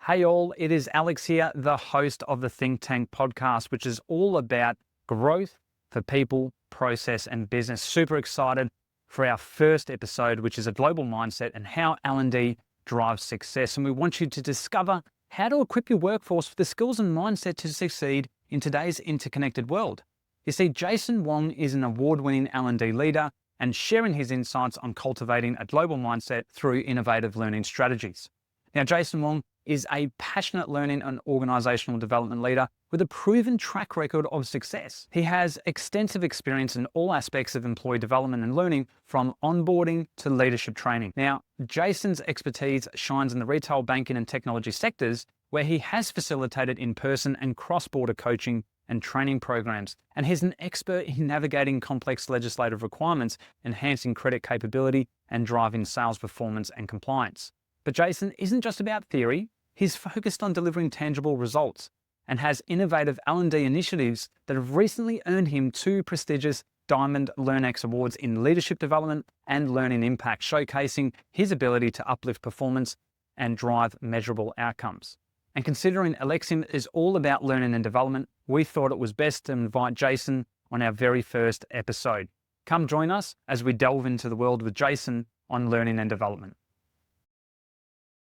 Hey all, it is Alex here, the host of the Think Tank podcast, which is all about growth for people, process, and business. Super excited for our first episode, which is a global mindset and how L&D drives success. And we want you to discover how to equip your workforce with the skills and mindset to succeed in today's interconnected world. You see, Jason Wong is an award-winning L&D leader and sharing his insights on cultivating a global mindset through innovative learning strategies. Now, Jason Wong is a passionate learning and organisational development leader with a proven track record of success. He has extensive experience in all aspects of employee development and learning, from onboarding to leadership training. Now, Jason's expertise shines in the retail, banking and technology sectors, where he has facilitated in-person and cross-border coaching and training programs. And he's an expert in navigating complex legislative requirements, enhancing credit capability and driving sales performance and compliance. But Jason isn't just about theory. He's focused on delivering tangible results and has innovative L&D initiatives that have recently earned him 2 prestigious Diamond LearnX Awards in leadership development and learning impact, showcasing his ability to uplift performance and drive measurable outcomes. And considering Alexium is all about learning and development, we thought it was best to invite Jason on our very first episode. Come join us as we delve into the world with Jason on learning and development.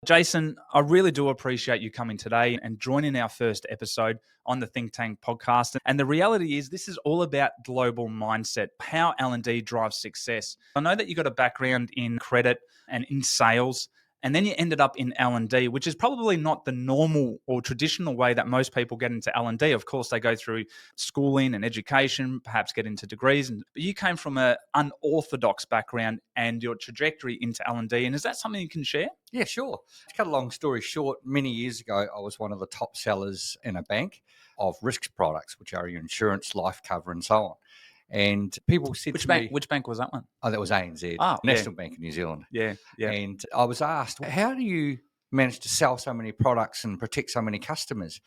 Jason, I really do appreciate you coming today and joining our first episode on the Think Tank podcast. And the reality is this is all about global mindset, how L&D drives success. I know that you got a background in credit and in sales, and then you ended up in L&D, which is probably not the normal or traditional way that most people get into L&D. Of course, they go through schooling and education, perhaps get into degrees. But you came from an unorthodox background and your trajectory into L&D. And is that something you can share? Yeah, sure. To cut a long story short, many years ago, I was one of the top sellers in a bank of risk products, which are your insurance, life cover, and so on. And people said Which to bank? me, Which bank was that one? oh, that was ANZ, National Bank of New Zealand. Yeah. And I was asked, how do you manage to sell so many products and protect so many customers?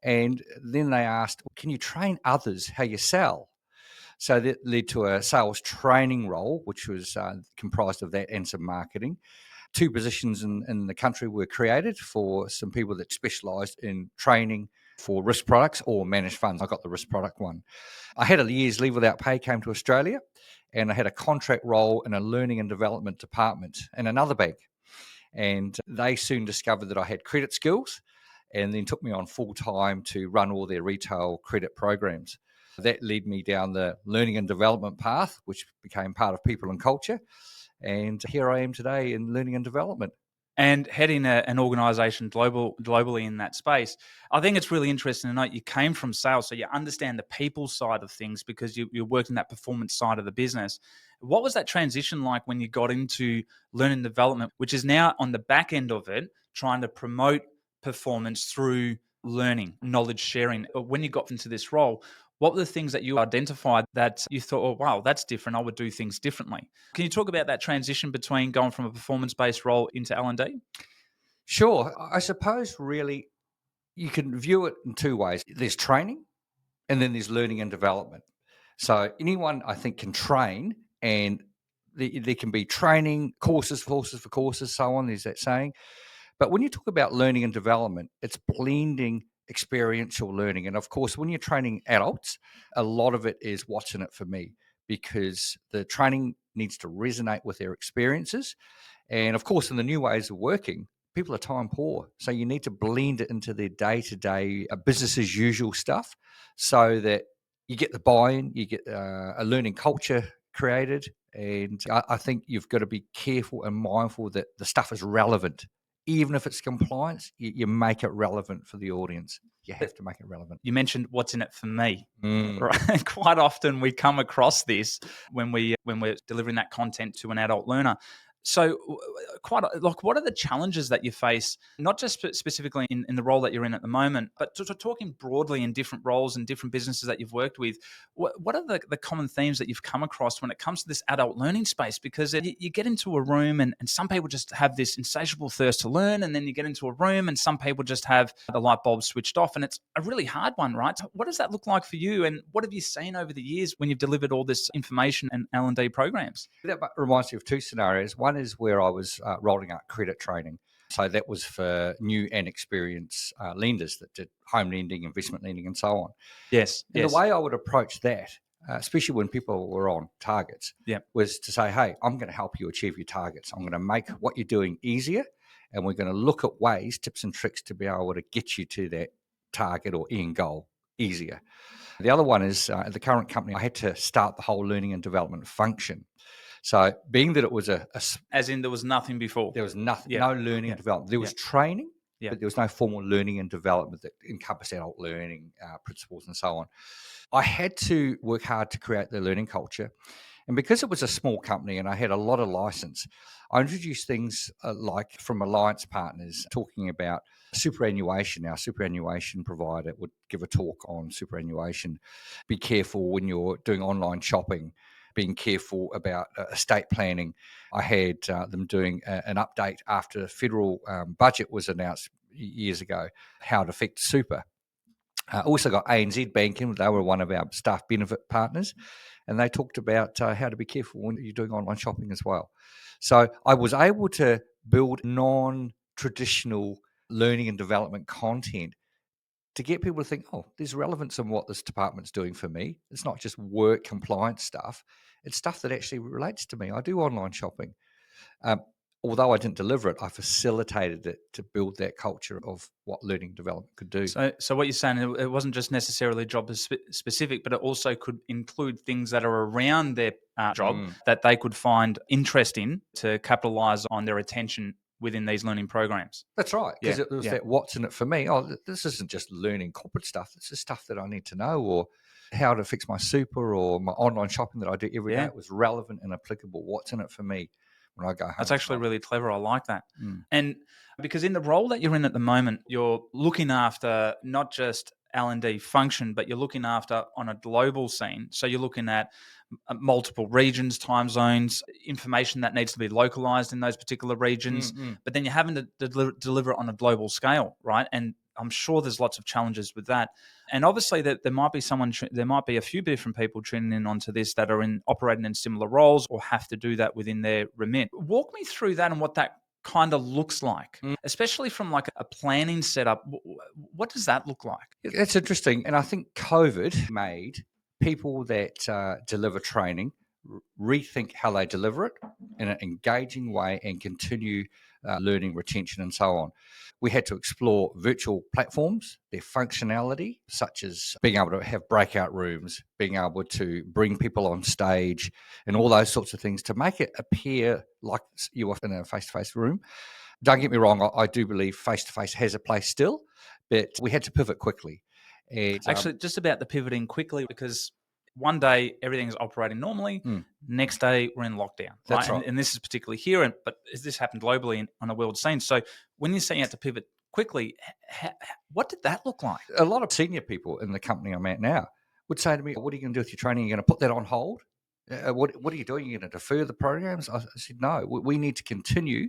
And then they asked, can you train others how you sell? So that led to a sales training role, which was comprised of that and some marketing. 2 positions in the country were created for some people that specialised in training for risk products or managed funds. I got the risk product one. I had a year's leave without pay, came to Australia, and I had a contract role in a learning and development department in another bank. And they soon discovered that I had credit skills and then took me on full time to run all their retail credit programs. That led me down the learning and development path, which became part of people and culture. And here I am today in learning and development. And heading an organisation globally in that space, I think it's really interesting to note you came from sales, so you understand the people side of things because you worked in that performance side of the business. What was that transition like when you got into learning and development, which is now on the back end of it, trying to promote performance through learning, knowledge sharing? When you got into this role, what were the things that you identified that you thought, oh, wow, that's different. I would do things differently. Can you talk about that transition between going from a performance-based role into L&D? Sure. I suppose really you can view it in 2 ways. There's training and then there's learning and development. So anyone, I think, can train, and there can be training, courses, so on, there's that saying. But when you talk about learning and development, it's blending experiential learning. And of course, when you're training adults, a lot of it is what's in it for me, because the training needs to resonate with their experiences. And of course, in the new ways of working, people are time poor. So you need to blend it into their day-to-day business as usual stuff so that you get the buy-in, you get a learning culture created. And I think you've got to be careful and mindful that the stuff is relevant. Even if it's compliance, you make it relevant for the audience. You have to make it relevant. You mentioned what's in it for me, right? Quite often we come across this when we're delivering that content to an adult learner. So, what are the challenges that you face, not just specifically in the role that you're in at the moment, but talking broadly in different roles and different businesses that you've worked with? What are the common themes that you've come across when it comes to this adult learning space? Because you get into a room and some people just have this insatiable thirst to learn, and then you get into a room and some people just have the light bulb switched off, and it's a really hard one, right? So what does that look like for you, and what have you seen over the years when you've delivered all this information and L&D programs? That reminds me of two scenarios. One is where I was rolling out credit training. So that was for new and experienced lenders that did home lending, investment lending, and so on. Yes. And the way I would approach that, especially when people were on targets, was to say, hey, I'm going to help you achieve your targets. I'm going to make what you're doing easier, and we're going to look at ways, tips and tricks to be able to get you to that target or end goal easier. The other one is at the current company, I had to start the whole learning and development function. So being that it was as in there was nothing before. There was nothing, no learning and development. There was training, but there was no formal learning and development that encompassed adult learning principles and so on. I had to work hard to create the learning culture. And because it was a small company and I had a lot of license, I introduced things like from alliance partners talking about superannuation. Our superannuation provider would give a talk on superannuation. Be careful when you're doing online shopping, being careful about estate planning. I had them doing an update after the federal budget was announced years ago, how it affects super. Also got ANZ Banking. They were one of our staff benefit partners, and they talked about how to be careful when you're doing online shopping as well. So I was able to build non-traditional learning and development content to get people to think, oh, there's relevance in what this department's doing for me. It's not just work compliance stuff. It's stuff that actually relates to me. I do online shopping. Although I didn't deliver it, I facilitated it to build that culture of what learning and development could do. So what you're saying, it wasn't just necessarily job specific, but it also could include things that are around their job that they could find interest in to capitalize on their attention within these learning programs. That's right, because it was that what's in it for me. Oh, this isn't just learning corporate stuff. This is stuff that I need to know, or how to fix my super or my online shopping that I do every day. It was relevant and applicable. What's in it for me when I go home? That's actually really clever. I like that. And because in the role that you're in at the moment, you're looking after not just L&D function, but you're looking after on a global scene. So you're looking at multiple regions, time zones, information that needs to be localized in those particular regions, but then you're having to deliver it on a global scale, right? And I'm sure there's lots of challenges with that. And obviously that there might be a few different people tuning in onto this that are operating in similar roles or have to do that within their remit. Walk me through that and what that kind of looks like, especially from like a planning setup. What does that look like? It's interesting. And I think COVID made people that deliver training rethink how they deliver it in an engaging way and continue learning, retention, and so on. We had to explore virtual platforms, their functionality, such as being able to have breakout rooms, being able to bring people on stage, and all those sorts of things to make it appear like you are in a face-to-face room. Don't get me wrong, I do believe face-to-face has a place still, but we had to pivot quickly. And, actually, just about the pivoting quickly, because one day everything's operating normally, next day we're in lockdown. That's right. And this is particularly here, but this happened globally on a world scene. So when you're saying you have to pivot quickly, what did that look like? A lot of senior people in the company I'm at now would say to me, what are you going to do with your training? Are you going to put that on hold? What are you doing? Are you going to defer the programs? I said, no, we need to continue.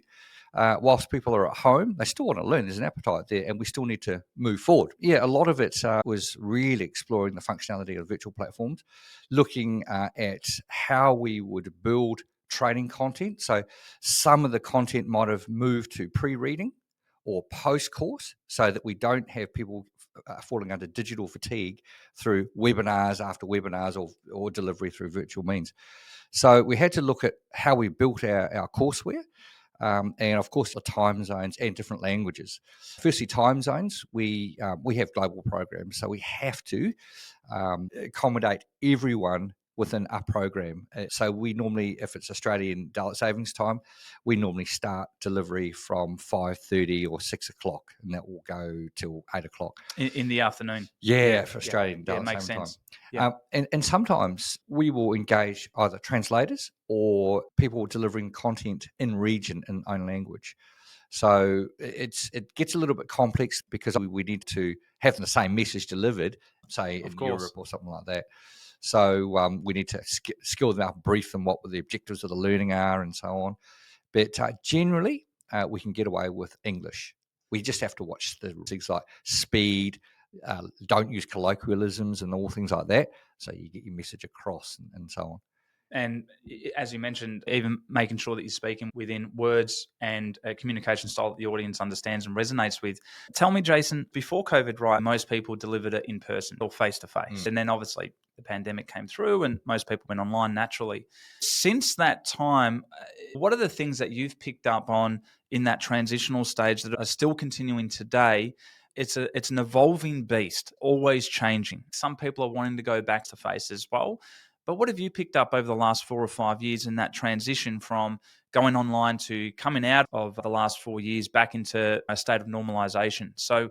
Whilst people are at home, they still want to learn. There's an appetite there, and we still need to move forward. Yeah, a lot of it was really exploring the functionality of virtual platforms, looking at how we would build training content. So some of the content might have moved to pre-reading or post-course so that we don't have people falling under digital fatigue through webinars after webinars or delivery through virtual means. So we had to look at how we built our courseware. And of course, the time zones and different languages. Firstly, time zones. We have global programs, so we have to accommodate everyone within our program. So we normally, if it's Australian daylight savings time, we normally start delivery from 5:30 or 6 o'clock, and that will go till 8 o'clock. In the afternoon. Yeah, for Australian Yeah, daylight makes saving time. sense. Yeah, And sometimes we will engage either translators or people delivering content in region in own language. So it gets a little bit complex because we need to have the same message delivered, say of in course. Europe or something like that. So we need to skill them up, brief them what the objectives of the learning are, and so on. But generally, we can get away with English. We just have to watch the things like speed. Don't use colloquialisms and all things like that. So you get your message across and so on. And as you mentioned, even making sure that you're speaking within words and a communication style that the audience understands and resonates with. Tell me, Jason, before COVID, right, most people delivered it in person or face to face. And then obviously the pandemic came through and most people went online naturally. Since that time, what are the things that you've picked up on in that transitional stage that are still continuing today? It's an evolving beast, always changing. Some people are wanting to go back to face as well. But what have you picked up over the last 4 or 5 years in that transition from going online to coming out of the last 4 years back into a state of normalization? So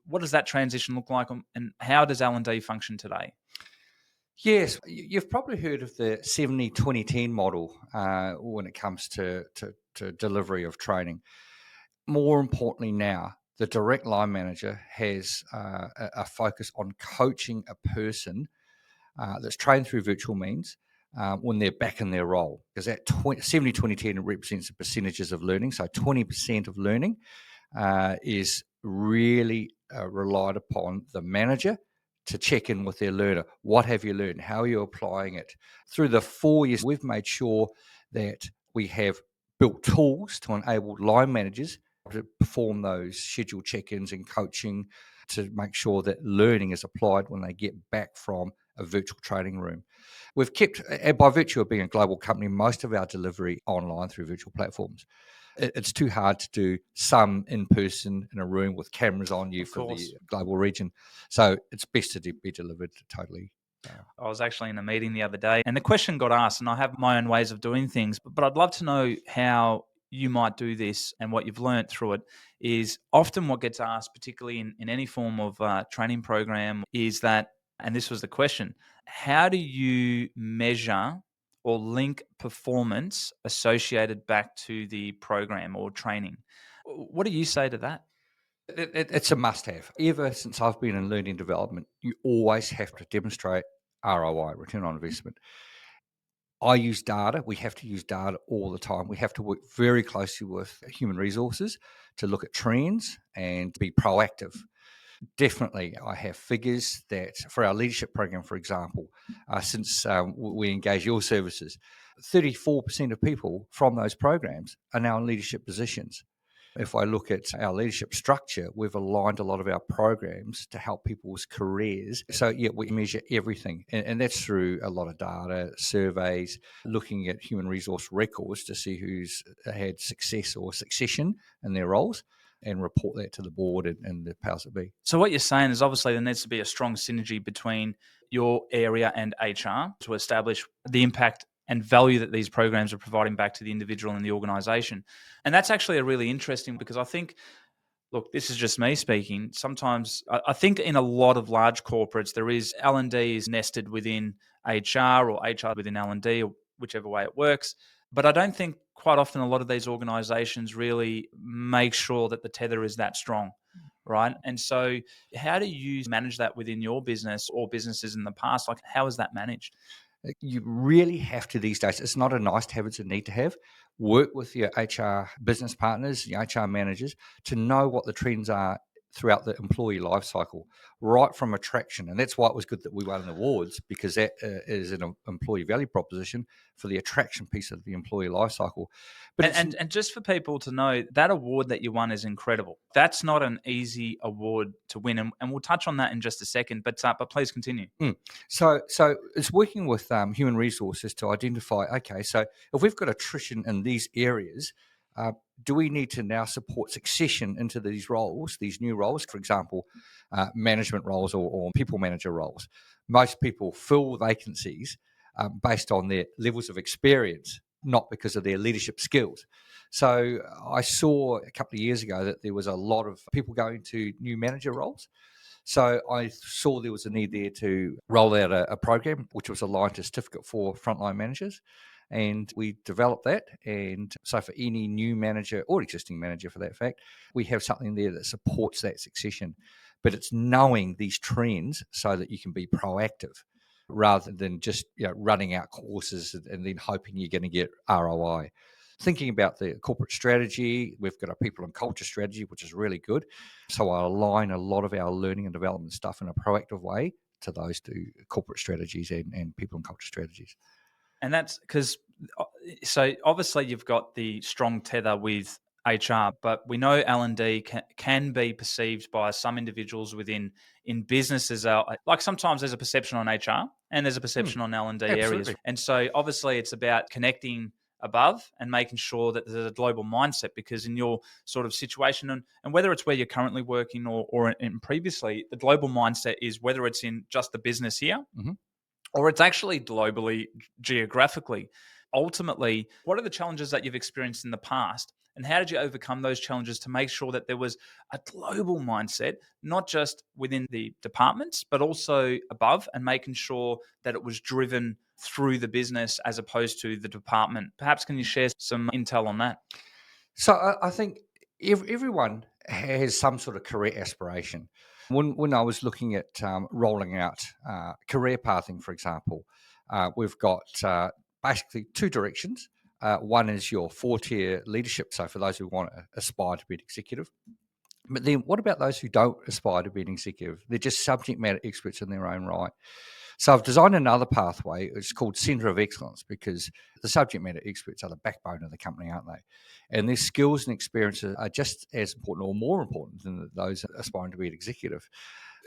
what does that transition look like, and how does L&D function today? Yes, you've probably heard of the 70-20-10 model when it comes to delivery of training. More importantly now, the direct line manager has a focus on coaching a person that's trained through virtual means when they're back in their role. Because that 70-20-10 represents the percentages of learning. So 20% of learning is really relied upon the manager to check in with their learner. What have you learned? How are you applying it? Through the 4 years, we've made sure that we have built tools to enable line managers to perform those scheduled check-ins and coaching to make sure that learning is applied when they get back from a virtual training room. We've kept, by virtue of being a global company, most of our delivery online through virtual platforms. It's too hard to do some in person in a room with cameras on you Of for course. the global region. So it's best to be delivered totally. I was actually in a meeting the other day and the question got asked, and I have my own ways of doing things, but I'd love to know how you might do this and what you've learned through it. Is often what gets asked, particularly in any form of training program, is that, and this was the question, how do you measure or link performance associated back to the program or training? What do you say to that? It's a must-have. Ever since I've been in learning development, you always have to demonstrate ROI, return on investment. I use data. We have to use data all the time. We have to work very closely with human resources to look at trends and be proactive. Definitely, I have figures that for our leadership program, for example, since we engage your services, 34% of people from those programs are now in leadership positions. If I look at our leadership structure, we've aligned a lot of our programs to help people's careers. So, yeah, we measure everything. And that's through a lot of data, surveys, looking at human resource records to see who's had success or succession in their roles and report that to the board and the powers that be. So what you're saying is obviously there needs to be a strong synergy between your area and HR to establish the impact and value that these programs are providing back to the individual and the organization. And that's actually a really interesting, because I think, look, this is just me speaking. Sometimes I think in a lot of large corporates, there is L&D is nested within HR or HR within L&D, or whichever way it works. But I don't think quite often a lot of these organizations really make sure that the tether is that strong, right? And so how do you manage that within your business or businesses in the past? Like, how is that managed? You really have to these days. It's not a nice to have, it's a need to have. Work with your HR business partners, your HR managers to know what the trends are throughout the employee life cycle, right from attraction. And that's why it was good that we won an awards, because that is an employee value proposition for the attraction piece of the employee life cycle. But And just for people to know, that award that you won is incredible. That's not an easy award to win, and we'll touch on that in just a second. But please continue. So it's working with human resources to identify, okay, so if we've got attrition in these areas, do we need to now support succession into these roles, these new roles, for example, management roles or people manager roles? most people fill vacancies based on their levels of experience, not because of their leadership skills. So I saw a couple of years ago that there was a lot of people going to new manager roles. So I saw there was a need there to roll out a program, which was aligned to certificate for frontline managers. And we developed that. And so for any new manager or existing manager for that fact, we have something there that supports that succession. But it's knowing these trends so that you can be proactive rather than just running out courses and then hoping you're going to get ROI. Thinking about the corporate strategy, we've got a people and culture strategy, which is really good. So I align a lot of our learning and development stuff in a proactive way to those two corporate strategies and people and culture strategies. And that's because, so obviously you've got the strong tether with HR, but we know L&D can be perceived by some individuals in businesses. Like sometimes there's a perception on HR and there's a perception on L&D areas. And so obviously it's about connecting above and making sure that there's a global mindset, because in your sort of situation, and whether it's where you're currently working or in previously, the global mindset is whether it's in just the business here, or it's actually globally, geographically. Ultimately, what are the challenges that you've experienced in the past, and how did you overcome those challenges to make sure that there was a global mindset, not just within the departments, but also above, and making sure that it was driven through the business as opposed to the department? Perhaps can you share some intel on that? So I think everyone has some sort of career aspiration. When I was looking at rolling out career pathing, for example, we've got basically two directions. One is your 4-tier leadership, so for those who want to aspire to be an executive. But then what about those who don't aspire to be an executive? They're just subject matter experts in their own right. So I've designed another pathway. It's called Centre of Excellence, because the subject matter experts are the backbone of the company, aren't they? And their skills and experiences are just as important or more important than those aspiring to be an executive.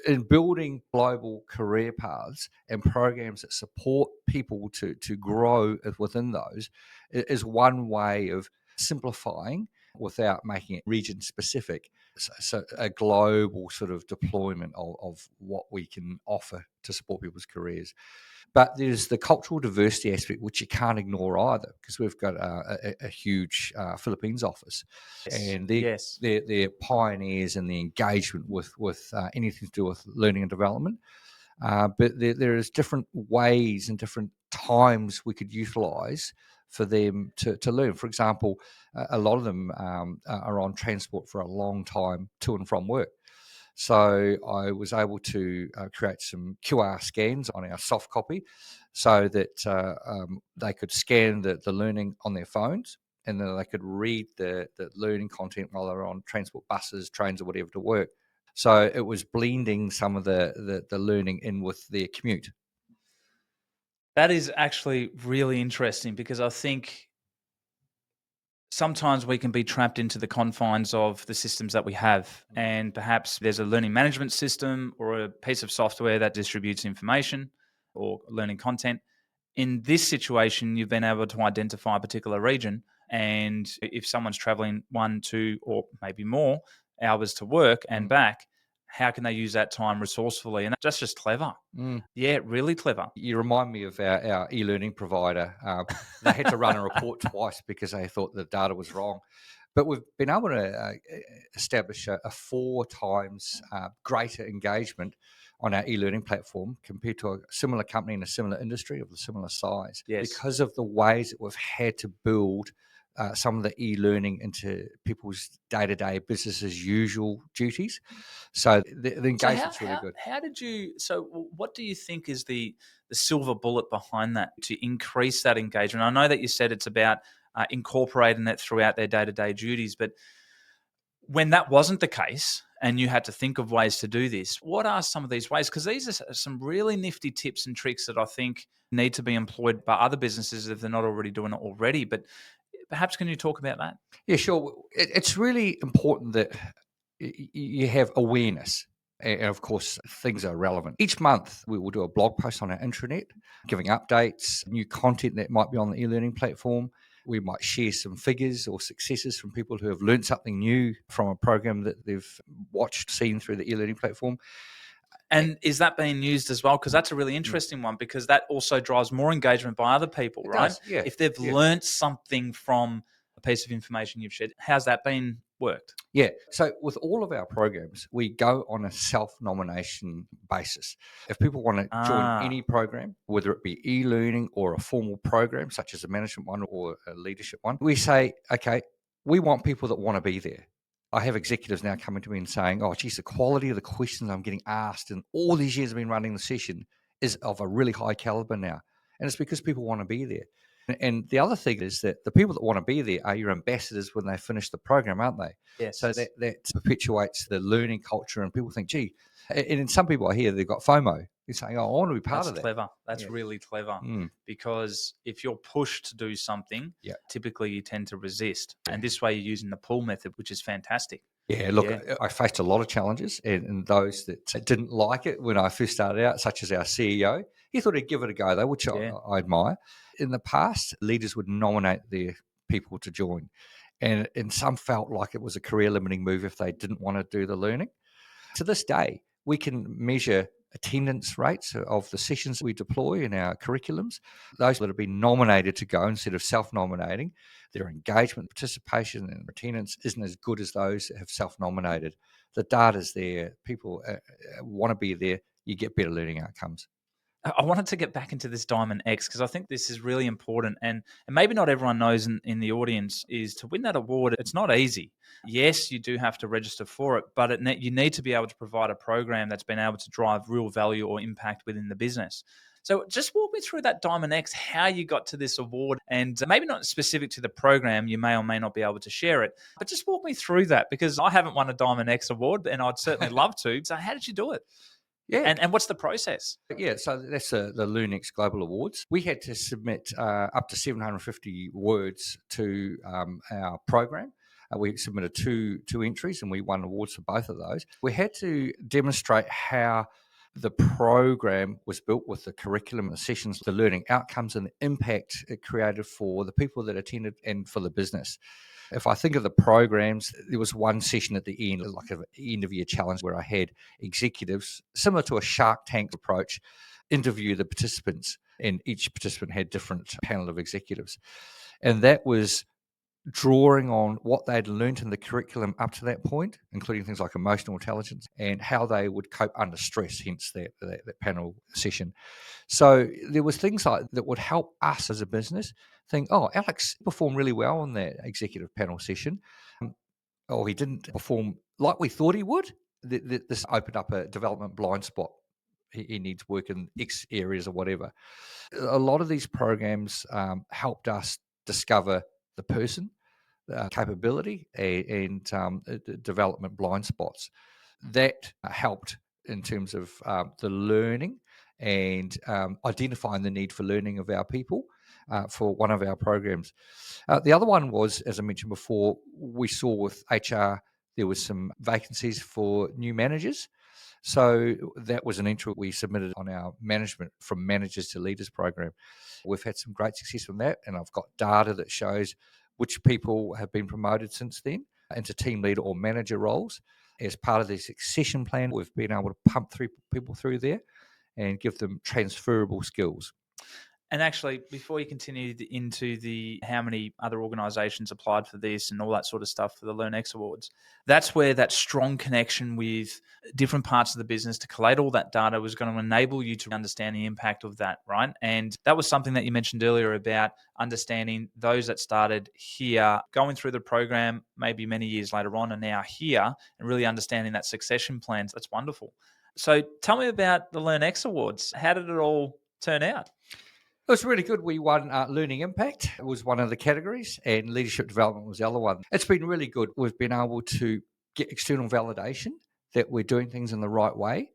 In building global career paths and programs that support people to grow within those is one way of simplifying without making it region specific. So a global sort of deployment of what we can offer to support people's careers. But there's the cultural diversity aspect, which you can't ignore either, because we've got a huge Philippines office, and they're pioneers in the engagement with anything to do with learning and development. But there is different ways and different times we could utilise for them to learn. For example, a lot of them are on transport for a long time to and from work. So I was able to create some QR scans on our soft copy so that they could scan the learning on their phones, and then they could read the learning content while they're on transport, buses, trains, or whatever to work. So it was blending some of the learning in with their commute. That is actually really interesting, because I think sometimes we can be trapped into the confines of the systems that we have. And perhaps there's a learning management system or a piece of software that distributes information or learning content. In this situation, you've been able to identify a particular region. And if someone's traveling 1, 2, or maybe more hours to work and back, how can they use that time resourcefully? And that's just clever. Yeah, really clever. You remind me of our e-learning provider. They had to run a report twice because they thought the data was wrong. But we've been able to establish a 4 times greater engagement on our e-learning platform compared to a similar company in a similar industry of a similar size, because of the ways that we've had to build some of the e-learning into people's day-to-day business as usual duties. So the engagement's really good. How did you? So, what do you think is the silver bullet behind that to increase that engagement? I know that you said it's about incorporating it throughout their day-to-day duties, but when that wasn't the case and you had to think of ways to do this, what are some of these ways? Because these are some really nifty tips and tricks that I think need to be employed by other businesses if they're not already doing it already. But perhaps can you talk about that? Yeah, sure. It's really important that you have awareness. And of course, things are relevant. Each month, we will do a blog post on our intranet, giving updates, new content that might be on the e-learning platform. We might share some figures or successes from people who have learned something new from a program that they've watched, seen through the e-learning platform. And is that being used as well? Because that's a really interesting one, because that also drives more engagement by other people, It right? does, yeah. If they've Yeah. learnt something from a piece of information you've shared, how's that been worked? Yeah. So with all of our programs, we go on a self-nomination basis. If people want to join any program, whether it be e-learning or a formal program, such as a management one or a leadership one, we say, okay, we want people that want to be there. I have executives now coming to me and saying, oh, geez, the quality of the questions I'm getting asked and all these years I've been running the session is of a really high caliber now. And it's because people want to be there. And the other thing is that the people that want to be there are your ambassadors when they finish the program, aren't they? Yes. So that perpetuates the learning culture, and people think, gee, and in some people I hear they've got FOMO. They're saying, oh, I want to be part of that. Clever. That's Yeah. really clever. Mm. Because if you're pushed to do something, Yeah. typically you tend to resist. Yeah. And this way you're using the pull method, which is fantastic. Yeah, look, I faced a lot of challenges, and those that didn't like it when I first started out, such as our CEO, he thought he'd give it a go, though, which I admire. In the past, leaders would nominate their people to join, and some felt like it was a career-limiting move if they didn't want to do the learning. To this day, we can measure attendance rates of the sessions we deploy in our curriculums. Those that have been nominated to go instead of self-nominating, their engagement, participation, and attendance isn't as good as those that have self-nominated. The data's there. People want to be there. You get better learning outcomes. I wanted to get back into this Diamond X because I think this is really important, and maybe not everyone knows in the audience is to win that award. It's not easy. Yes, you do have to register for it, but you need to be able to provide a program that's been able to drive real value or impact within the business. So just walk me through that Diamond X, how you got to this award, and maybe not specific to the program, you may or may not be able to share it, but just walk me through that because I haven't won a Diamond X award and I'd certainly love to. So how did you do it? Yeah. And what's the process? Yeah, so that's the LearnX Global Awards. We had to submit up to 750 words to our program. We submitted two entries and we won awards for both of those. We had to demonstrate how the program was built with the curriculum and the sessions, the learning outcomes and the impact it created for the people that attended and for the business. If I think of the programs, there was one session at the end, like an end of year challenge, where I had executives, similar to a Shark Tank approach, interview the participants, and each participant had different panel of executives. And that was drawing on what they'd learned in the curriculum up to that point, including things like emotional intelligence and how they would cope under stress, hence that panel session. So there was things like that would help us as a business think, oh, Alex performed really well on that executive panel session. Or he didn't perform like we thought he would. This opened up a development blind spot. He needs work in X areas or whatever. A lot of these programs helped us discover the person, capability, and development blind spots. That helped in terms of the learning and identifying the need for learning of our people for one of our programs. The other one was, as I mentioned before, we saw with HR there was some vacancies for new managers. So that was an entry we submitted on our management from managers to leaders program. We've had some great success from that, and I've got data that shows which people have been promoted since then into team leader or manager roles. As part of the succession plan, we've been able to pump people through there and give them transferable skills. And actually, before you continue into the how many other organisations applied for this and all that sort of stuff for the LearnX Awards, that's where that strong connection with different parts of the business to collate all that data was going to enable you to understand the impact of that, right? And that was something that you mentioned earlier about understanding those that started here, going through the program, maybe many years later on, and now here, and really understanding that succession plans. That's wonderful. So tell me about the LearnX Awards. How did it all turn out? It was really good. We won Learning Impact. It was one of the categories, and Leadership Development was the other one. It's been really good. We've been able to get external validation that we're doing things in the right way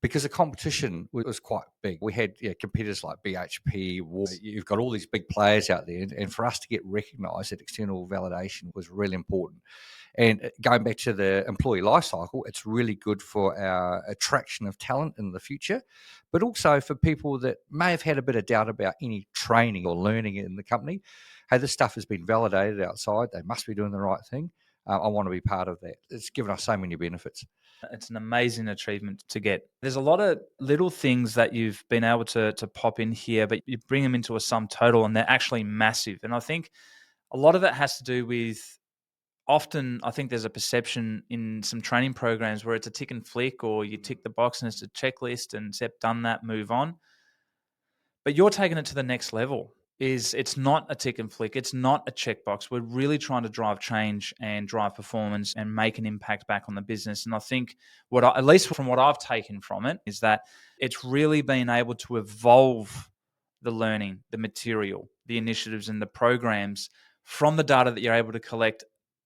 because the competition was quite big. We had competitors like BHP, you've got all these big players out there, and for us to get recognised, that external validation was really important. And going back to the employee life cycle, it's really good for our attraction of talent in the future, but also for people that may have had a bit of doubt about any training or learning in the company. Hey, this stuff has been validated outside. They must be doing the right thing. I want to be part of that. It's given us so many benefits. It's an amazing achievement to get. There's a lot of little things that you've been able to pop in here, but you bring them into a sum total and they're actually massive. And I think a lot of it has to do with, often I think there's a perception in some training programs where it's a tick and flick, or you tick the box and it's a checklist and step done that, move on. But you're taking it to the next level. It's not a tick and flick. It's not a checkbox. We're really trying to drive change and drive performance and make an impact back on the business. And I think at least from what I've taken from it, is that it's really been able to evolve the learning, the material, the initiatives and the programs from the data that you're able to collect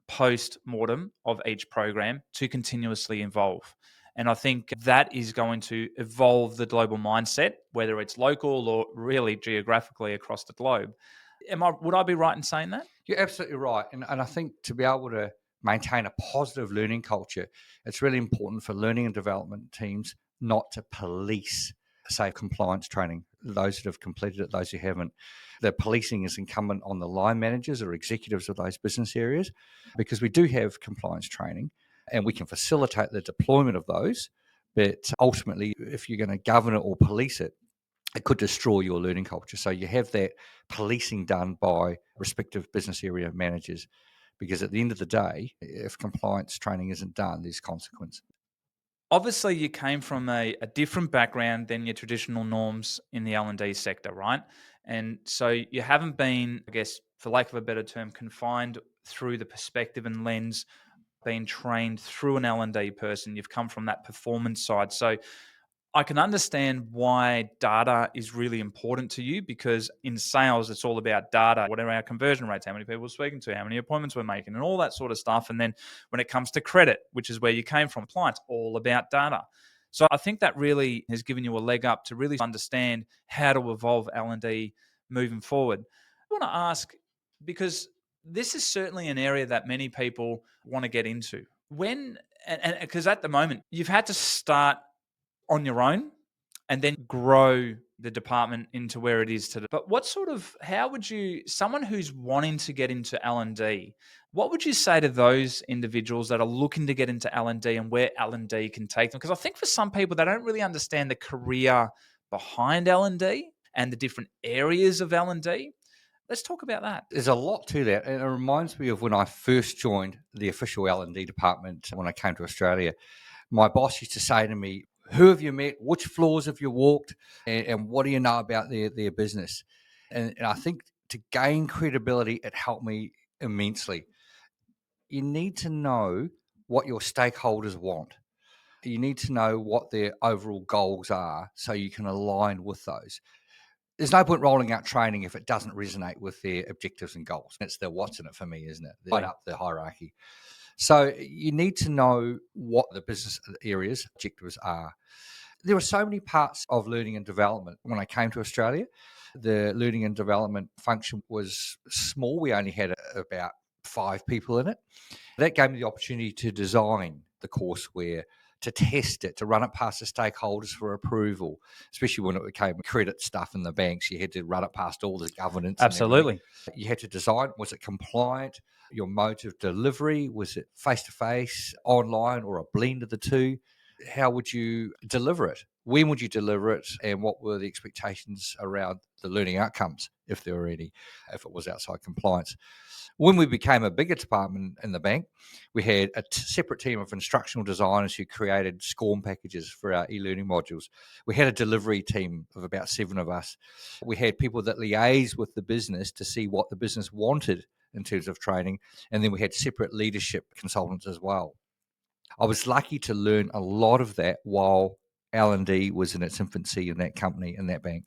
post-mortem of each program to continuously evolve. And I think that is going to evolve the global mindset, whether it's local or really geographically across the globe. Would I be right in saying that? You're absolutely right. And I think to be able to maintain a positive learning culture, it's really important for learning and development teams not to police, say, compliance training, those that have completed it, those who haven't. The policing is incumbent on the line managers or executives of those business areas, because we do have compliance training and we can facilitate the deployment of those. But ultimately, if you're going to govern it or police it, it could destroy your learning culture. So you have that policing done by respective business area managers, because at the end of the day, if compliance training isn't done, there's consequence. Obviously, you came from a different background than your traditional norms in the L&D sector, right? And so you haven't been, I guess, for lack of a better term, confined through the perspective and lens, been trained through an L&D person. You've come from that performance side. So I can understand why data is really important to you, because in sales, it's all about data. What are our conversion rates? How many people we're speaking to? How many appointments we're making? And all that sort of stuff. And then when it comes to credit, which is where you came from, clients, all about data. So I think that really has given you a leg up to really understand how to evolve L&D moving forward. I want to ask, because this is certainly an area that many people want to get into. And because at the moment, you've had to start on your own and then grow the department into where it is today. But how would you, someone who's wanting to get into L&D, what would you say to those individuals that are looking to get into L&D and where L&D can take them? Because I think for some people, they don't really understand the career behind L&D and the different areas of L&D. Let's talk about that. There's a lot to that, and it reminds me of when I first joined the official L&D department when I came to Australia. My boss used to say to me, "Who have you met? Which floors have you walked? And what do you know about their business?" And I think to gain credibility, it helped me immensely. You need to know what your stakeholders want. You need to know what their overall goals are so you can align with those. There's no point rolling out training if it doesn't resonate with their objectives and goals. It's the what's in it for me, isn't it? Right up the hierarchy. So you need to know what the business areas objectives are. There were so many parts of learning and development. When I came to Australia, the learning and development function was small. We only had about 5 people in it. That gave me the opportunity to design the courseware, to test it, to run it past the stakeholders for approval, especially when it became credit stuff in the banks. You had to run it past all the governance. Absolutely. You had to design, was it compliant? Your mode of delivery, was it face-to-face, online, or a blend of the two? How would you deliver it? When would you deliver it? And what were the expectations around the learning outcomes, if there were any, if it was outside compliance? When we became a bigger department in the bank, we had a separate team of instructional designers who created SCORM packages for our e-learning modules. We had a delivery team of about 7 of us. We had people that liaised with the business to see what the business wanted in terms of training. And then we had separate leadership consultants as well. I was lucky to learn a lot of that while L&D was in its infancy in that company, in that bank.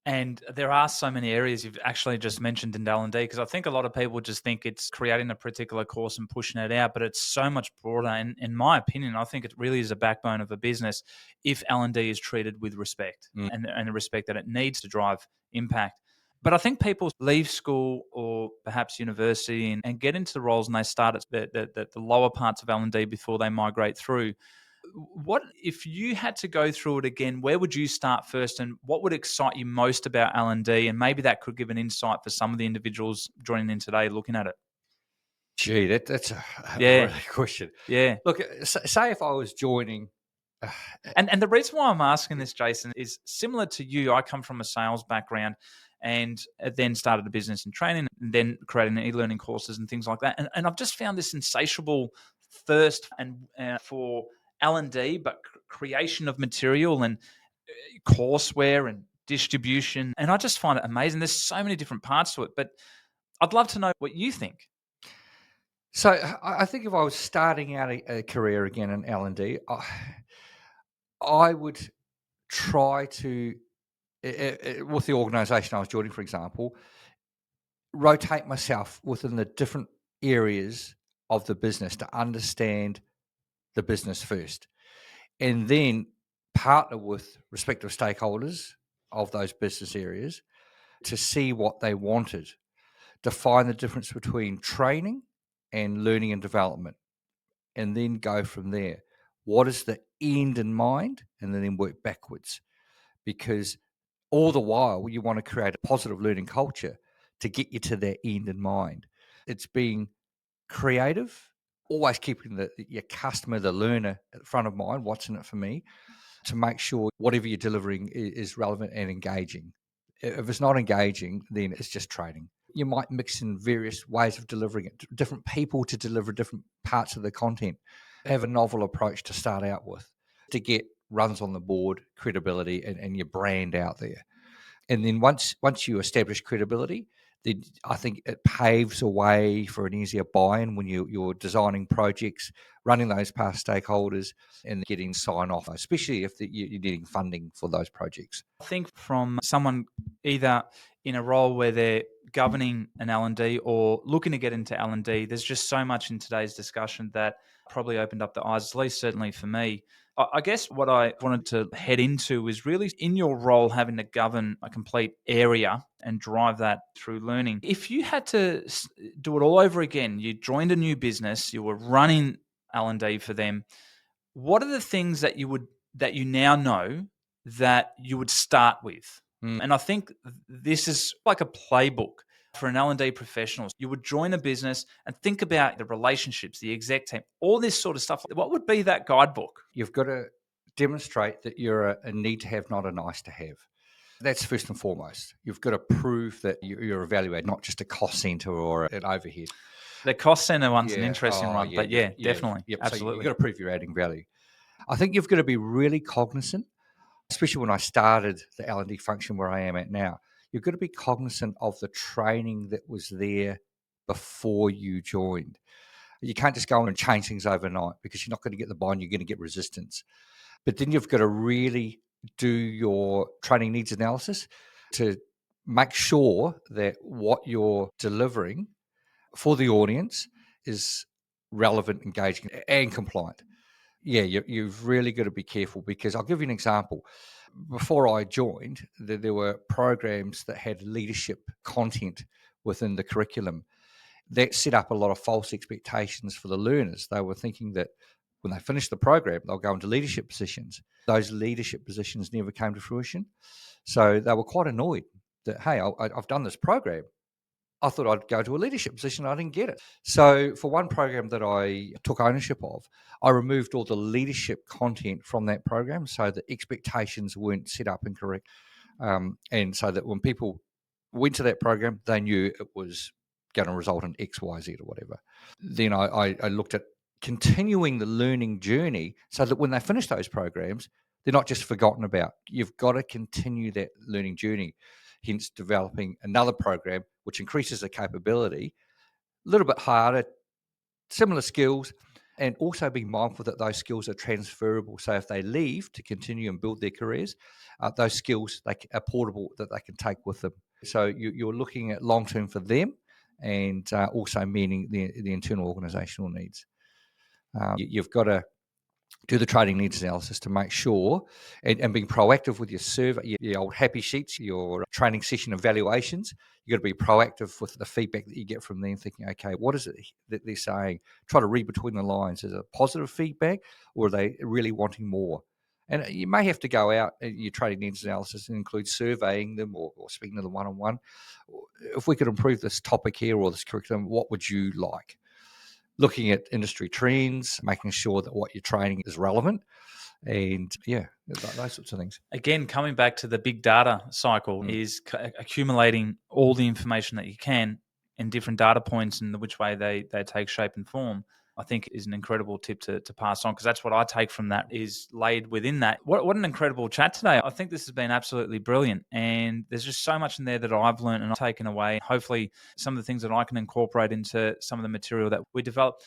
And there are so many areas you've actually just mentioned in L&D, because I think a lot of people just think it's creating a particular course and pushing it out, but it's so much broader. And in my opinion, I think it really is a backbone of a business if L&D is treated with respect and the respect that it needs to drive impact. But I think people leave school or perhaps university and get into the roles and they start at the lower parts of L&D before they migrate through. What if you had to go through it again? Where would you start first, and what would excite you most about L&D? And maybe that could give an insight for some of the individuals joining in today looking at it. Gee, that's a Yeah, really good question. yeah. Look, say if I was joining, uh, And the reason why I'm asking this, Jason, is similar to you. I come from a sales background and then started a business and training and then creating e-learning courses and things like that. And I've just found this insatiable thirst and for L&D, but creation of material and courseware and distribution. And I just find it amazing. There's so many different parts to it, but I'd love to know what you think. so I think if I was starting out a career again in L&D, I would try to, with the organisation I was joining, for example, rotate myself within the different areas of the business to understand the business first, and then partner with respective stakeholders of those business areas to see what they wanted, define the difference between training and learning and development, and then go from there. What is the end in mind? And then work backwards, because all the while you want to create a positive learning culture to get you to that end in mind. It's being creative, always keeping your customer, the learner, at the front of mind. What's in it for me? To make sure whatever you're delivering is relevant and engaging. If it's not engaging, then it's just training. You might mix in various ways of delivering it, different people to deliver different parts of the content. Have a novel approach to start out with to get runs on the board, credibility, and your brand out there. And then once you establish credibility, then I think it paves a way for an easier buy-in when you're designing projects, running those past stakeholders, and getting sign-off, especially if you're needing funding for those projects. I think from someone either in a role where they're governing an L&D or looking to get into L&D, there's just so much in today's discussion that probably opened up the eyes, at least certainly for me. I guess what I wanted to head into is really in your role having to govern a complete area and drive that through learning. If you had to do it all over again, you joined a new business, you were running L&D for them, what are the things that you now know that you would start with? Mm. And I think this is like a playbook for an L&D professionals. You would join a business and think about the relationships, the exec team, all this sort of stuff. What would be that guidebook? You've got to demonstrate that you're a need to have, not a nice to have. That's first and foremost. You've got to prove that you're evaluated, not just a cost center or an overhead. The cost center one's an Yeah. interesting Oh, one, yeah. but yeah, Yeah. definitely. Yep. So you've Absolutely. got to prove you're adding value. I think you've got to be really cognizant, especially when I started the L&D function where I am at now. You've got to be cognizant of the training that was there before you joined. You can't just go on and change things overnight, because you're not going to get the buy-in, you're going to get resistance. But then you've got to really do your training needs analysis to make sure that what you're delivering for the audience is relevant, engaging, and compliant. Yeah, you've really got to be careful, because I'll give you an example. Before I joined, there were programs that had leadership content within the curriculum that set up a lot of false expectations for the learners. They were thinking that when they finish the program, they'll go into leadership positions. Those leadership positions never came to fruition. So they were quite annoyed that, hey, I've done this program. I thought I'd go to a leadership position. I didn't get it. So for one program that I took ownership of, I removed all the leadership content from that program so the expectations weren't set up incorrect. And so that when people went to that program, they knew it was going to result in X, Y, Z or whatever. Then I looked at continuing the learning journey so that when they finish those programs, they're not just forgotten about. You've got to continue that learning journey, hence developing another program which increases the capability, a little bit harder, similar skills, and also being mindful that those skills are transferable. So if they leave to continue and build their careers, those skills are portable, that they can take with them. So you're looking at long term for them, and also meeting the internal organisational needs. You've got to do the training needs analysis to make sure, and being proactive with your survey, your old happy sheets, your training session evaluations. You've got to be proactive with the feedback that you get from them, thinking, okay, what is it that they're saying? Try to read between the lines. Is it positive feedback, or are they really wanting more? And you may have to go out in your training needs analysis and include surveying them, or speaking to them one-on-one. If we could improve this topic here or this curriculum, what would you like? looking at industry trends, making sure that what you're training is relevant, and those sorts of things. Again, coming back to the big data cycle is accumulating all the information that you can in different data points and which way they take shape and form. I think is an incredible tip to pass on, because that's what I take from that is laid within that. What an incredible chat today. I think this has been absolutely brilliant, and there's just so much in there that I've learned and I've taken away. Hopefully some of the things that I can incorporate into some of the material that we develop.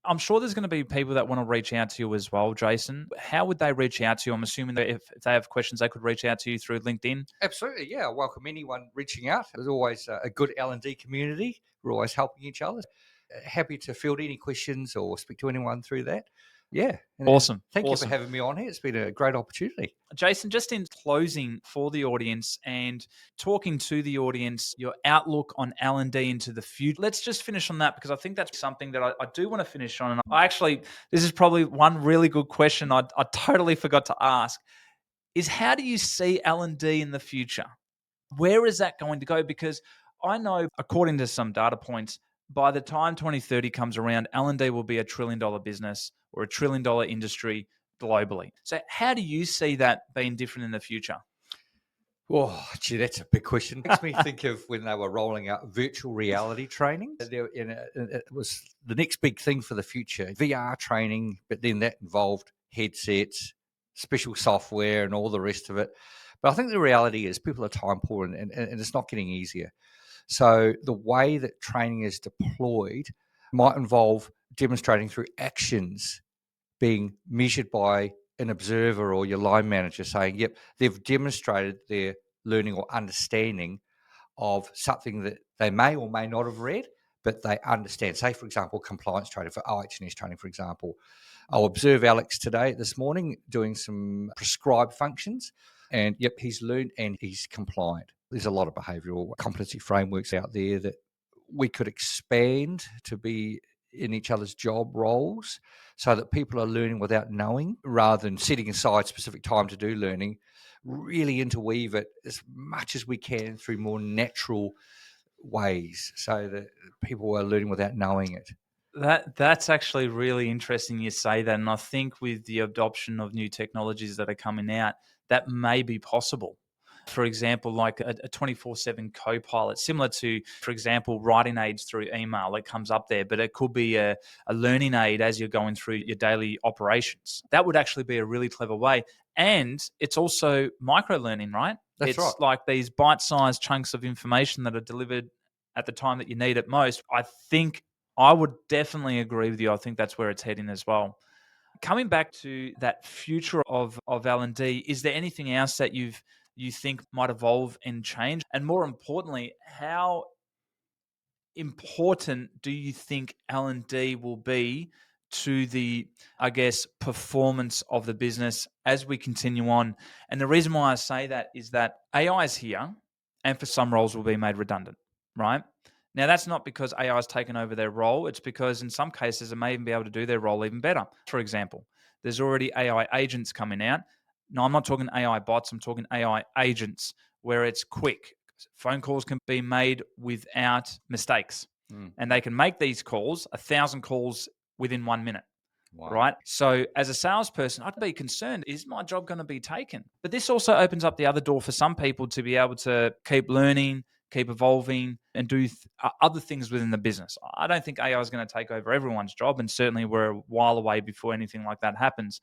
I'm sure there's going to be people that want to reach out to you as well, Jason. How would they reach out to you? I'm assuming that if they have questions, they could reach out to you through LinkedIn. Absolutely, yeah. I welcome anyone reaching out. There's always a good L&D community. We're always helping each other. Happy to field any questions or speak to anyone through that. Yeah. Awesome. Thank you for having me on here. It's been a great opportunity. Jason, just in closing for the audience and talking to the audience, your outlook on L&D into the future. Let's just finish on that, because I think that's something that I do want to finish on. And this is probably one really good question I totally forgot to ask, is how do you see L&D in the future? Where is that going to go? Because I know, according to some data points, by the time 2030 comes around, L&D will be $1 trillion business or $1 trillion industry globally. So how do you see that being different in the future? Oh, gee, that's a big question. It makes me think of when they were rolling out virtual reality training. It was the next big thing for the future, VR training, but then that involved headsets, special software, and all the rest of it. But I think the reality is people are time poor, and it's not getting easier. So the way that training is deployed might involve demonstrating through actions being measured by an observer or your line manager saying, yep, they've demonstrated their learning or understanding of something that they may or may not have read, but they understand. Say, for example, compliance training for OH&S training, for example. I'll observe Alex this morning, doing some prescribed functions, and yep, he's learned and he's compliant. There's a lot of behavioural competency frameworks out there that we could expand to be in each other's job roles so that people are learning without knowing, rather than setting aside specific time to do learning, really interweave it as much as we can through more natural ways so that people are learning without knowing it. That's actually really interesting you say that. And I think with the adoption of new technologies that are coming out, that may be possible. For example, like a 24/7 co-pilot, similar to, for example, writing aids through email. It comes up there, but it could be a learning aid as you're going through your daily operations. That would actually be a really clever way. And it's also micro-learning, right? That's It's right. like these bite-sized chunks of information that are delivered at the time that you need it most. I think I would definitely agree with you. I think that's where it's heading as well. Coming back to that future of L&D, is there anything else that you think might evolve and change? And more importantly, how important do you think L&D will be to the, I guess, performance of the business as we continue on? And the reason why I say that is that AI is here, and for some roles will be made redundant, right? Now, that's not because AI has taken over their role. It's because in some cases, it may even be able to do their role even better. For example, there's already AI agents coming out. No, I'm not talking AI bots. I'm talking AI agents, where it's quick. Phone calls can be made without mistakes. And they can make these calls, 1,000 calls within 1 minute. Wow. Right. So as a salesperson, I'd be concerned, is my job going to be taken? But this also opens up the other door for some people to be able to keep learning, keep evolving, and do other things within the business. I don't think AI is going to take over everyone's job, and certainly we're a while away before anything like that happens.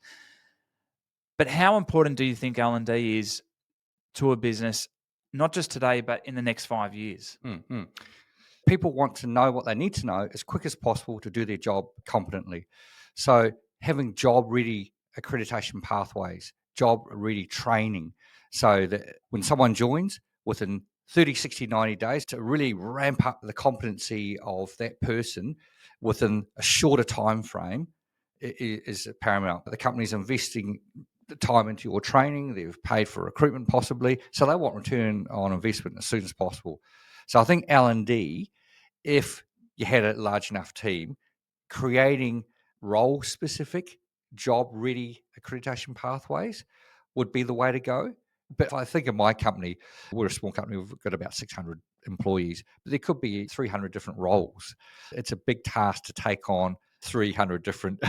But how important do you think L&D is to a business, not just today, but in the next 5 years? Mm-hmm. People want to know what they need to know as quick as possible to do their job competently. So having job-ready accreditation pathways, job-ready training, so that when someone joins, within 30, 60, 90 days, to really ramp up the competency of that person within a shorter time frame is paramount. The company's investing the time into your training, they've paid for recruitment possibly, so they want return on investment as soon as possible. So I think L&D, if you had a large enough team, creating role-specific, job-ready accreditation pathways would be the way to go. But if I think of my company, we're a small company, we've got about 600 employees, but there could be 300 different roles. It's a big task to take on 300 different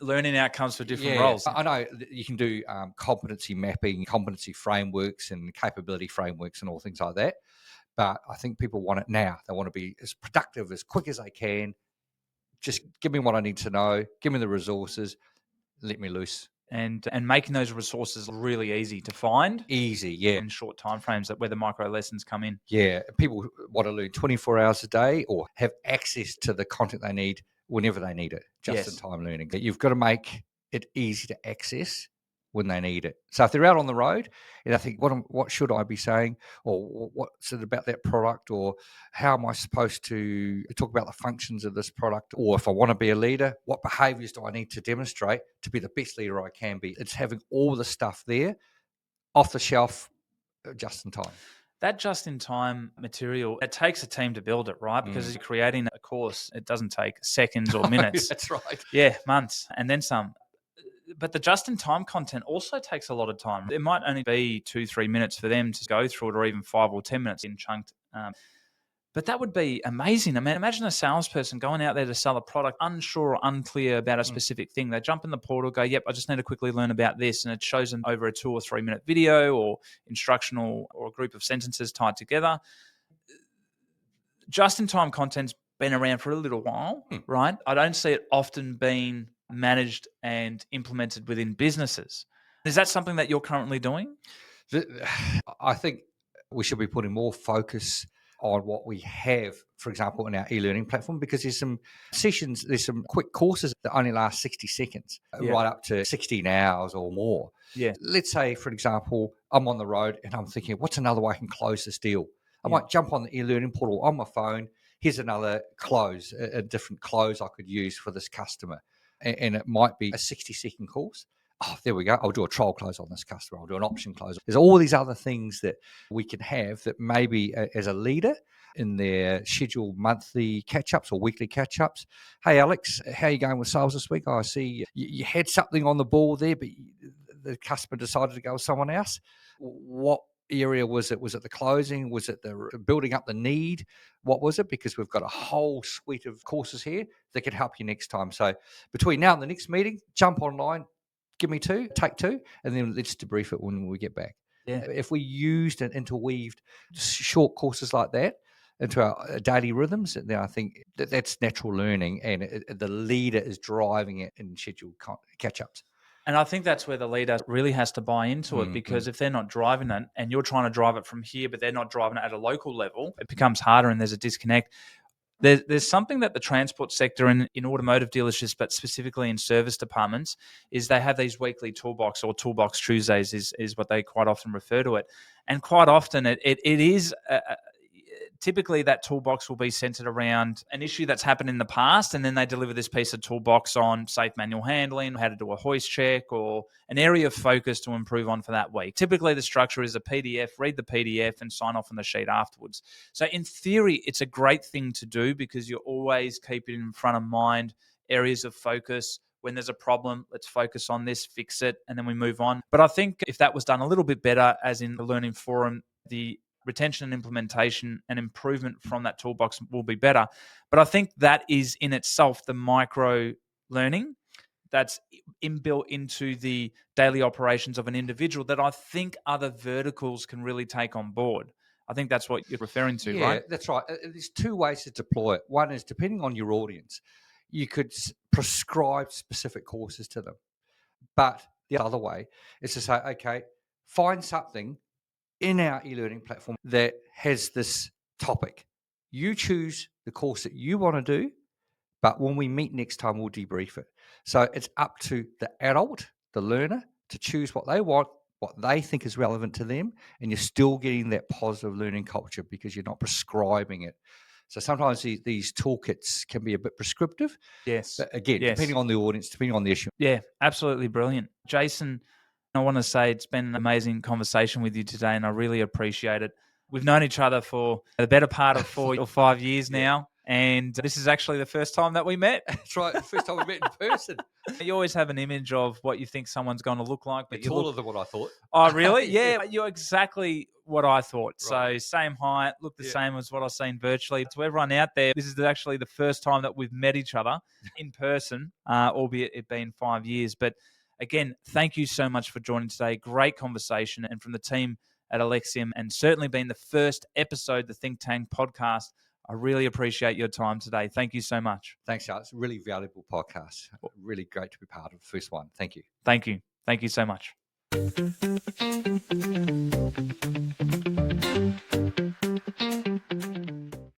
learning outcomes for different yeah, roles. I know you can do competency mapping, competency frameworks, and capability frameworks, and all things like that. But I think people want it now. They want to be as productive as quick as they can. Just give me what I need to know. Give me the resources. Let me loose. And making those resources really easy to find Easy, yeah. in short timeframes, where the micro lessons come in. Yeah, people want to learn 24 hours a day or have access to the content they need whenever they need it, just in time learning. You've got to make it easy to access when they need it. So if they're out on the road and I think, what should I be saying? Or what's it about that product? Or how am I supposed to talk about the functions of this product? Or if I want to be a leader, what behaviors do I need to demonstrate to be the best leader I can be? It's having all the stuff there off the shelf just in time. That just-in-time material, it takes a team to build it, right? Because you're creating a course, it doesn't take seconds or minutes. That's right. Yeah, months, and then some. But the just-in-time content also takes a lot of time. It might only be 2-3 minutes for them to go through it, or even 5 or 10 minutes in chunked. But that would be amazing. I mean, imagine a salesperson going out there to sell a product, unsure or unclear about a specific thing. They jump in the portal, go, yep, I just need to quickly learn about this. And it shows them over a 2 or 3 minute video or instructional or a group of sentences tied together. Just-in-time content's been around for a little while, right? I don't see it often being managed and implemented within businesses. Is that something that you're currently doing? I think we should be putting more focus on what we have, for example, in our e-learning platform, because there's some sessions, there's some quick courses that only last 60 seconds, right up to 16 hours or more. Yeah. Let's say, for example, I'm on the road and I'm thinking, what's another way I can close this deal? I might jump on the e-learning portal on my phone. Here's another close, a different close I could use for this customer. And it might be a 60-second course. Oh, there we go. I'll do a trial close on this customer. I'll do an option close. There's all these other things that we can have that maybe as a leader in their scheduled monthly catch-ups or weekly catch-ups. Hey, Alex, how are you going with sales this week? Oh, I see you had something on the ball there, but the customer decided to go with someone else. What area was it? Was it the closing? Was it the building up the need? What was it? Because we've got a whole suite of courses here that can help you next time. So between now and the next meeting, jump online, give me take two, and then let's debrief it when we get back. Yeah. If we used and interweaved short courses like that into our daily rhythms, then I think that's natural learning, and the leader is driving it in scheduled catch-ups. And I think that's where the leader really has to buy into it, because if they're not driving it and you're trying to drive it from here, but they're not driving it at a local level, it becomes harder and there's a disconnect. There's something that the transport sector in automotive dealerships, but specifically in service departments, is they have these weekly toolbox, or toolbox Tuesdays is what they quite often refer to it. And quite often it is typically that toolbox will be centered around an issue that's happened in the past, and then they deliver this piece of toolbox on safe manual handling, how to do a hoist check, or an area of focus to improve on for that week. Typically, the structure is a PDF, read the PDF, and sign off on the sheet afterwards. So in theory, it's a great thing to do, because you're always keeping in front of mind areas of focus. When there's a problem, let's focus on this, fix it, and then we move on. But I think if that was done a little bit better, as in the Learning Forum, the retention and implementation and improvement from that toolbox will be better. But I think that is in itself the micro learning that's inbuilt into the daily operations of an individual that I think other verticals can really take on board. I think that's what you're referring to, right? Yeah, that's right. There's two ways to deploy it. One is, depending on your audience, you could prescribe specific courses to them. But the other way is to say, okay, find something in our e-learning platform that has this topic. You choose the course that you want to do, but when we meet next time, we'll debrief it. So it's up to the adult, the learner, to choose what they want, what they think is relevant to them, and you're still getting that positive learning culture because you're not prescribing it. So sometimes these toolkits can be a bit prescriptive. Yes. But again, depending on the audience, depending on the issue. Yeah, absolutely brilliant. Jason, I want to say it's been an amazing conversation with you today, and I really appreciate it. We've known each other for the better part of 4 or 5 years now, And this is actually the first time that we met. That's right. The first time we met in person. You always have an image of what you think someone's going to look like. But You're taller than what I thought. Oh, really? Yeah. Yeah, you're exactly what I thought. Right. So same height, look the Yeah. same as what I've seen virtually. To everyone out there, this is actually the first time that we've met each other in person, albeit it been 5 years. But again, thank you so much for joining today. Great conversation. And from the team at Alexium, and certainly being the first episode, the Think Tank podcast, I really appreciate your time today. Thank you so much. Thanks, Alex. Really valuable podcast. Really great to be part of the first one. Thank you. Thank you. Thank you so much.